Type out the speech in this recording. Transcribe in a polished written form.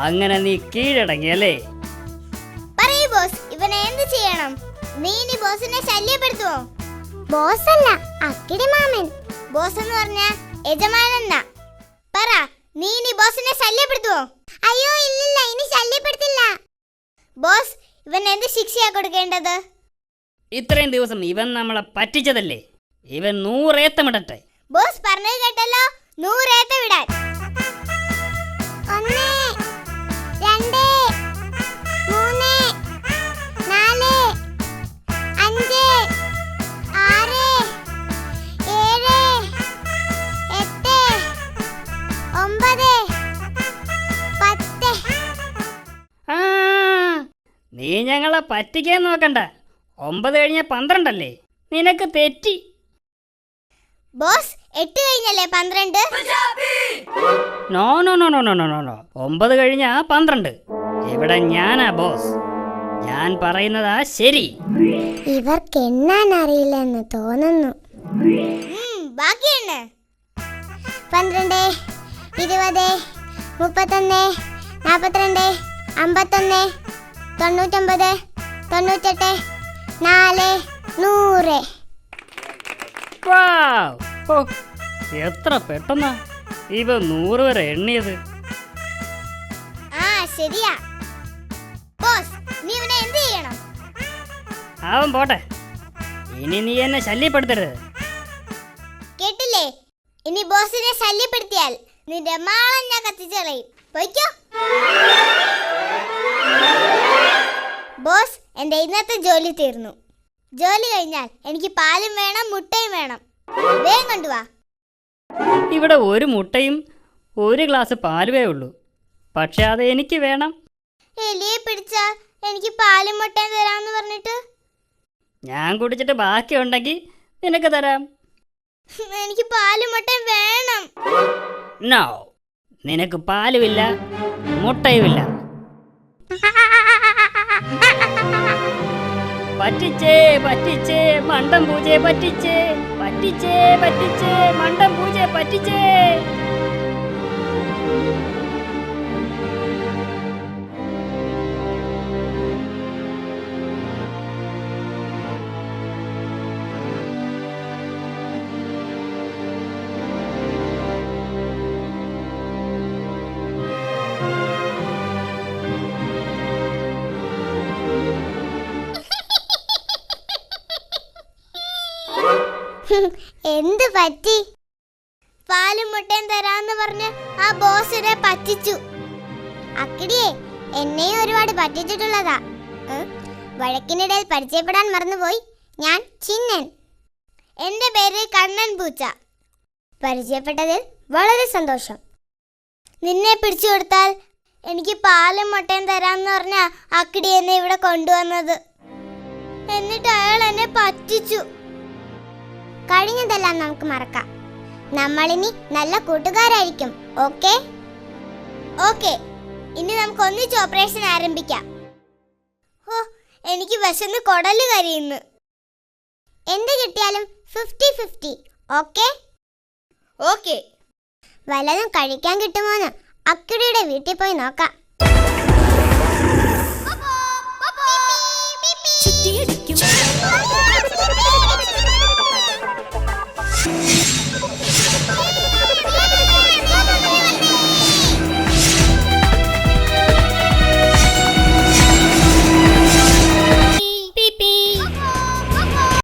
അങ്ങനെ നീ കീഴടങ്ങിയല്ലേ? പറയൂ ബോസ്, ഇവനെ എന്ത് ചെയ്യണം? നീ ഇനി ബോസിനെ ശല്യപ്പെടുത്തുവോ? ബോസ് അല്ല, അക്കിടി മാമൻ. ബോസ് എന്ന് പറഞ്ഞ യജമാനെന്നാ. പറ, നീ ഇനി ബോസിനെ ശല്യപ്പെടുത്തുവോ? അയ്യോ ഇല്ലില്ല, ഇനി ശല്യപ്പെടുത്തില്ല. ബോസ്, ഇവൻ എന്ത് ശിക്ഷയാ കൊടുക്കേണ്ടത്? ഇത്രയും ദിവസം ഇവൻ നമ്മളെ പറ്റിച്ചതല്ലേ, ഇവൻ 100 ഏത്തമിടട്ടെ. ബോസ് പറഞ്ഞത് കേട്ടല്ലോ, 100 ഏത്ത വിടാൻ. 1 2 3 4 5 6 7 8 9 10. ആ, നീ ഞങ്ങളെ പറ്റിക്കാൻ നോക്കണ്ട. 9 കഴിഞ്ഞ 12 അല്ലേ? നിനക്ക് തെറ്റി. ബോസ്, 8 കഴിഞ്ഞല്ലേ 12? No no no no no no no 9 കഴിഞ്ഞ 12. ഇവിടെ ഞാനാ ബോസ്. ഞാൻ പറയുന്നതാ ശരി. ഇവർക്ക് എണ്ണാൻ അറിയില്ലെന്ന് തോന്നുന്നു. ബാക്കിയാണ് 12 20 31 42 51 99 98 4 100. വാവ്! ഓ, എത്ര പെട്ടെന്നാ ഇവ 100 വരെ എണ്ണിയത്. ആ ശരിയാ. ബോസ്, നീ ഇവനെ എന്ത് ചെയ്യണം? അവൻ പോട്ടെ, ഇനി നീ എന്നെ ശല്യപ്പെടുത്തരുത്. കേട്ടില്ലേ? ഇനി ബോസിനെ ശല്യപ്പെടുത്തിയാൽ നിന്റെ മാളം ഞാൻ കത്തിച്ചു കളയും. പോയിക്കോ. ബോസ്, എന്റെ ഇന്നത്തെ ജോലി തീർന്നു. ജോലി കഴിഞ്ഞാൽ എനിക്ക് പാലും വേണം, മുട്ടയും വേണം. വേഗം കൊണ്ടുവാ. ഇവിടെ 1 മുട്ടയും 1 ഗ്ലാസ് പാലുവേ ഉള്ളൂ. പക്ഷെ അത് എനിക്ക് വേണം. എലിയെ പിടിച്ചാ എനിക്ക് പാലും മുട്ടയും തരാമെന്ന് പറഞ്ഞിട്ട് ഞാൻ കുടിച്ചിട്ട് ബാക്കിയുണ്ടെങ്കിൽ നിനക്ക് തരാം. എനിക്ക് പാലും മുട്ടയും വേണം. നോ, നിനക്ക് പാലുമില്ല, മുട്ടയുമില്ല. പറ്റിച്ചേ പറ്റിച്ചേ മണ്ടം പൂജയെ പറ്റിച്ചേ, പറ്റിച്ചേ പറ്റിച്ചേ മണ്ടം പൂജയെ പറ്റിച്ചേ. എന്ത് പറ്റി? പാലും മുട്ടയും തരാന്ന് പറഞ്ഞ് ആ ബോസിനെ പറ്റിച്ചു. അക്കിടിയെ, എന്നെയും ഒരുപാട് പറ്റിച്ചിട്ടുള്ളതാ. വഴക്കിനിടയിൽ പരിചയപ്പെടാൻ മറന്നുപോയി. ഞാൻ ചിന്നൻ. എന്റെ പേര് കണ്ണൻ പൂച്ച. പരിചയപ്പെട്ടതിൽ വളരെ സന്തോഷം. നിന്നെ പിടിച്ചു കൊടുത്താൽ എനിക്ക് പാലും മുട്ടയും തരാമെന്ന് പറഞ്ഞ അക്കിടി എന്നെ ഇവിടെ കൊണ്ടുവന്നത്. എന്നിട്ട് അയാൾ എന്നെ പറ്റിച്ചു. കഴിഞ്ഞതെല്ലാം നമുക്ക് മറക്കാം. നമ്മളിനി നല്ല കൂട്ടുകാരായിരിക്കും. ഓക്കെ ഓക്കെ, ഇനി നമുക്ക് ഒന്നിച്ച് ഓപ്പറേഷൻ ആരംഭിക്കാം. ഓ, എനിക്ക് വിശന്ന് കൊടല് കരിയുന്നു. എന്ത് കിട്ടിയാലും 50-50. Okay okay. വല്ലതും കഴിക്കാൻ കിട്ടുമോന്ന് അക്കിടിയുടെ വീട്ടിൽ പോയി നോക്കാം.